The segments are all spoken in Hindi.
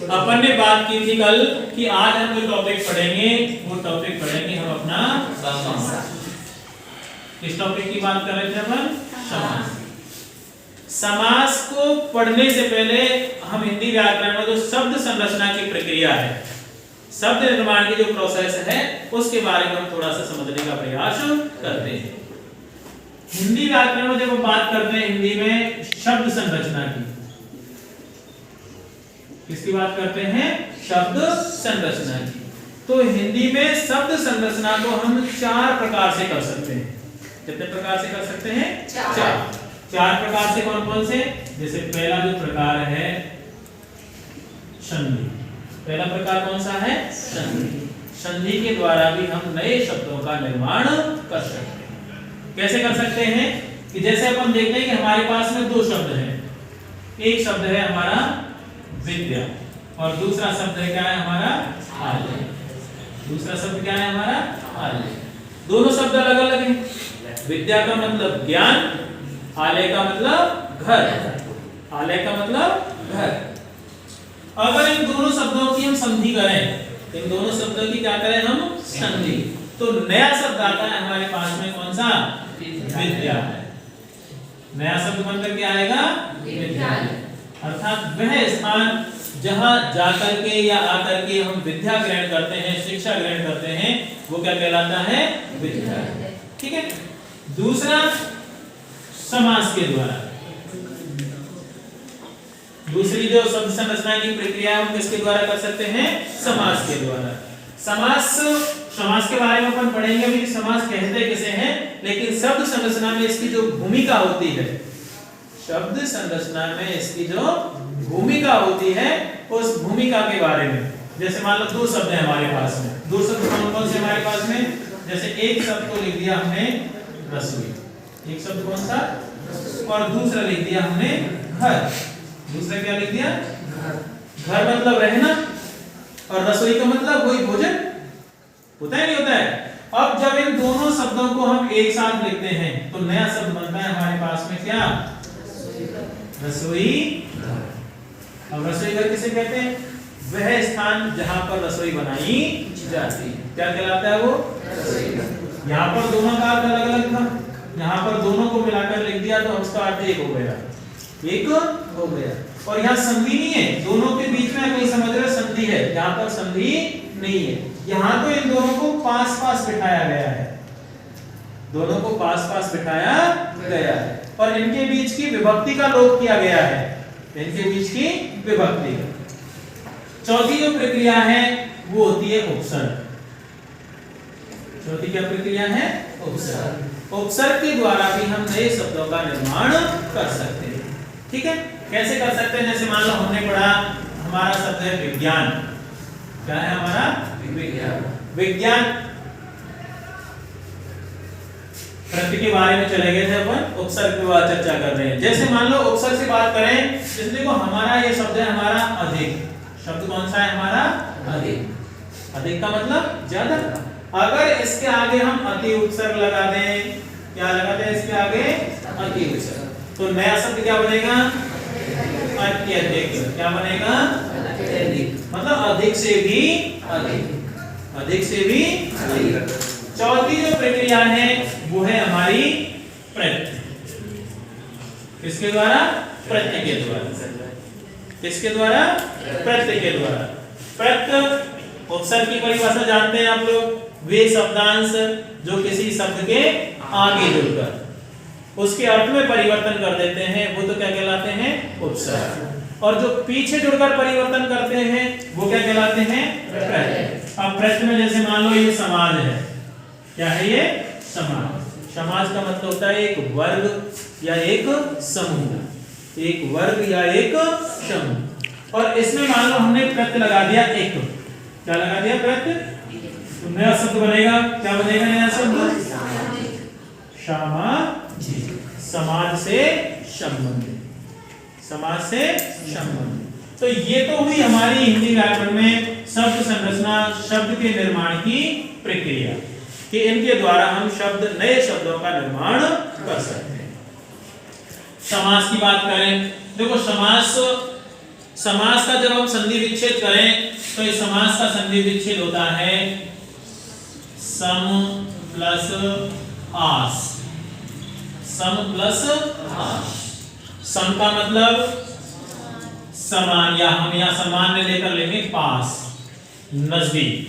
अपन ने बात की थी कल कि आज हम जो टॉपिक पढ़ेंगे वो टॉपिक पढ़ेंगे हम अपना समास। किस टॉपिक की बात कर रहे थे अपन? समास। समास को पढ़ने से पहले हम हिंदी व्याकरण में जो शब्द संरचना की प्रक्रिया है, शब्द निर्माण की जो प्रोसेस है, उसके बारे में हम थोड़ा सा समझने का प्रयास करते हैं। हिंदी व्याकरण में जब हम बात करते हैं हिंदी में शब्द संरचना की, किसकी बात करते हैं? शब्द संरचना की। तो हिंदी में शब्द संरचना को हम 4 प्रकार से कर सकते हैं। कितने प्रकार से कर सकते हैं? 4 प्रकार से। कौन कौन से? जैसे पहला जो प्रकार है संधि। पहला प्रकार कौन सा है? संधि। संधि के द्वारा भी हम नए शब्दों का निर्माण कर सकते हैं। कैसे कर सकते हैं? कि जैसे अपन देखते हैं कि हमारे पास में 2 शब्द हैं। एक शब्द है हमारा विद्या और दूसरा शब्द है क्या है हमारा? आलय। दूसरा शब्द क्या है हमारा? आलय। दोनों शब्द अलग अलग हैं। विद्या का मतलब ज्ञान, आलय का मतलब घर। आलय का मतलब घर। अगर इन दोनों शब्दों की हम संधि करें, इन दोनों शब्दों की क्या करें हम? संधि। तो नया शब्द आता है हमारे पास में कौन सा? विद्या। नया शब्द बनकर के आएगा विद्यालय। अर्थात वह स्थान जहां जाकर के या आकर के हम विद्या ग्रहण करते हैं, शिक्षा ग्रहण करते हैं, वो क्या कहलाता है? विद्यालय। ठीक है। दूसरा समास के द्वारा, दूसरी जो शब्द संरचना की प्रक्रिया हम किसके द्वारा कर सकते हैं? समास के द्वारा। समास के बारे में अपन पढ़ेंगे भी, समास कहते किसे हैं, लेकिन शब्द संरचना में इसकी जो भूमिका होती है, शब्द संरचना में इसकी जो भूमिका होती है, उस भूमिका के बारे में। जैसे मान लो 2 शब्द हैं हमारे पास में। 2 शब्द कौन कौन से हमारे पास में? जैसे एक शब्द को लिख दिया हमने रसोई। एक शब्द कौन सा? और दूसरा लिख दिया हमने घर। दूसरा क्या लिख दिया? घर मतलब रहना, और रसोई का मतलब वही भोजन। होता है नहीं होता है? अब जब इन दोनों शब्दों को हम एक साथ लिखते हैं तो नया शब्द बनता है हमारे पास में क्या? रसोई घर। अब रसोई घर किसे कहते हैं? वह स्थान जहां पर रसोई बनाई जाती है। क्या कहलाता है वो? रसोई घर। यहाँ पर दोनों का अर्थ अलग अलग था, यहाँ पर दोनों को मिलाकर लिख दिया तो उसका अर्थ एक हो गया, एक हो गया। और यहाँ संधि नहीं है, दोनों के बीच में कोई समझ रहे संधि है, यहाँ पर संधि नहीं है। यहाँ तो इन दोनों को पास पास बिठाया गया है, दोनों को पास पास बिठाया गया है, और इनके बीच की विभक्ति का लोप किया गया है, इनके बीच की विभक्ति। चौथी जो प्रक्रिया है वो होती है उपसर्ग। चौथी क्या प्रक्रिया है? उपसर्ग। उपसर्ग के द्वारा भी हम नए शब्दों का निर्माण कर सकते हैं। ठीक है। कैसे कर सकते हैं? जैसे मान लो हमने पढ़ा हमारा शब्द है विज्ञान। क्या है हमारा? विज्ञान। विज्ञान प्रत्यय के बारे में चले गए थे अपन, उपसर्ग के बाद चर्चा कर रहे हैं। जैसे मान लो उपसर्ग से बात करें, जैसे देखो हमारा ये शब्द है हमारा अधिक। शब्द कौन सा है हमारा? अधिक। अधिक का मतलब ज्यादा। अगर इसके आगे हम अति उपसर्ग लगा दें, क्या लगा दें इसके आगे? अति उपसर्ग, तो नया शब्द क्या बनेगा? अत्यधिक। क्या बनेगा? अत्यधिक। मतलब अधिक से भी अधिक, अधिक से भी अधिक। चौथी जो प्रक्रिया है वो है हमारी प्रत्यय। किसके द्वारा? प्रत्यय के द्वारा। किसके द्वारा? प्रत्यय के द्वारा। प्रत्यय उपसर्ग की परिभाषा जानते हैं आप लोग, वे शब्दांश जो किसी शब्द के आगे जुड़कर उसके अर्थ में परिवर्तन कर देते हैं वो तो क्या कहलाते हैं? उपसर्ग। और जो पीछे जुड़कर परिवर्तन करते हैं वो क्या कहलाते हैं? प्रत्यय। अब प्रत्यय में जैसे मान लो ये समाज है, क्या है ये? समाज। समाज का मतलब होता है एक वर्ग या एक समूह, एक वर्ग या एक समूह। और इसमें मान लो हमने प्रत्यय लगा दिया एक, क्या लगा दिया? प्रत्यय। तो नया शब्द बनेगा, क्या बनेगा नया शब्द? सामाजिक। समाज से संबंधित, समाज से संबंधित। तो ये तो हुई हमारी हिंदी व्याकरण में शब्द संरचना, शब्द के निर्माण की प्रक्रिया, कि इनके द्वारा हम शब्द, नए शब्दों का निर्माण कर सकते हैं। समास की बात करें, देखो समास समास का जब हम संधि विच्छेद करें तो इस समास का संधि विच्छेद होता है सम प्लस आस। सम प्लस आस। सम का मतलब समान, या हम यहाँ सामान्य लेकर लेंगे पास, नजदीक,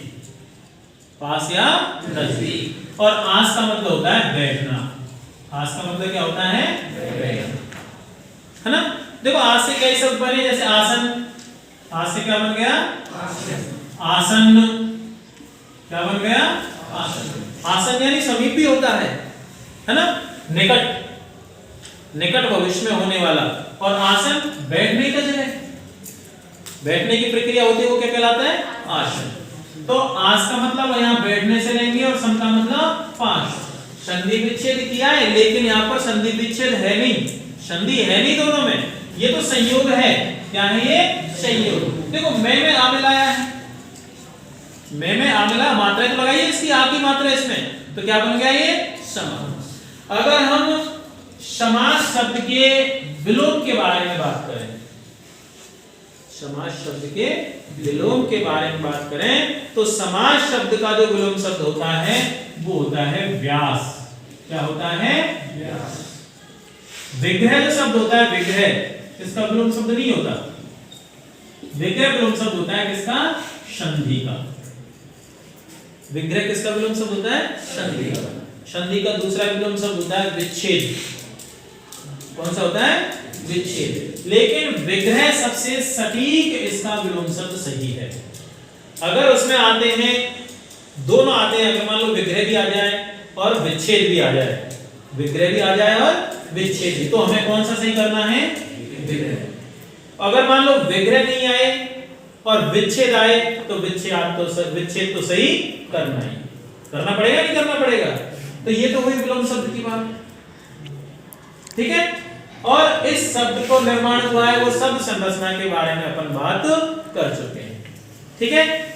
पास या नजदीक। और आस का मतलब होता है बैठना। आस का मतलब क्या होता है? बैठना, है ना। देखो आस से कई शब्द बने, जैसे आसन, आस से क्या बन गया? आसन। क्या बन गया? आसन। आसन यानी समीप भी होता है ना, निकट, निकट भविष्य में होने वाला। और आसन बैठने का जगह, बैठने की प्रक्रिया होती है, वो क्या कहलाता है? आसन। तो आस का मतलब यहाँ बैठने से लेंगे और सम का मतलब पास। संधि विच्छेद किया है, लेकिन यहाँ पर संधि विच्छेद है नहीं, संधि है नहीं दोनों में, ये तो संयोग है। क्या है ये? संयोग। देखो मैं आ मिलाया है, मैं आ मिला, मात्रा तो लगाई है इसकी, आ की मात्रा इसमें, तो क्या बन गया ये? समास। अगर हम समास शब्द के विलोम के बारे में बात करें, समास शब्द के विलोम के बारे में बात करें, तो समास शब्द का जो विलोम शब्द होता है वो होता है व्यास। क्या होता है? व्यास। विग्रह जो शब्द होता है, विग्रह, इसका विलोम शब्द नहीं होता। विग्रह विलोम शब्द होता है किसका? संधि का। विग्रह किसका विलोम शब्द होता है? संधि का। संधि का दूसरा विलोम शब्द होता है विच्छेद। कौन सा होता है? विच्छेद। लेकिन विग्रह सबसे सटीक इसका विलोम शब्द सही है। अगर उसमें आते हैं, दोनों आते हैं, अगर मान लो विग्रह भी आ जाए और विच्छेद भी आ जाए, विग्रह भी आ जाए और विच्छेद भी, तो हमें कौन सा सही करना है? विग्रह। अगर मान लो विग्रह नहीं आए और विच्छेद आए, तो विच्छेद तो सही करना ही, करना पड़ेगा, नहीं करना पड़ेगा। तो ये तो हुई विलोम शब्द की बात, ठीक है। और इस शब्द को निर्माण हुआ है वो शब्द संरचना के बारे में अपन बात कर चुके हैं, ठीक है।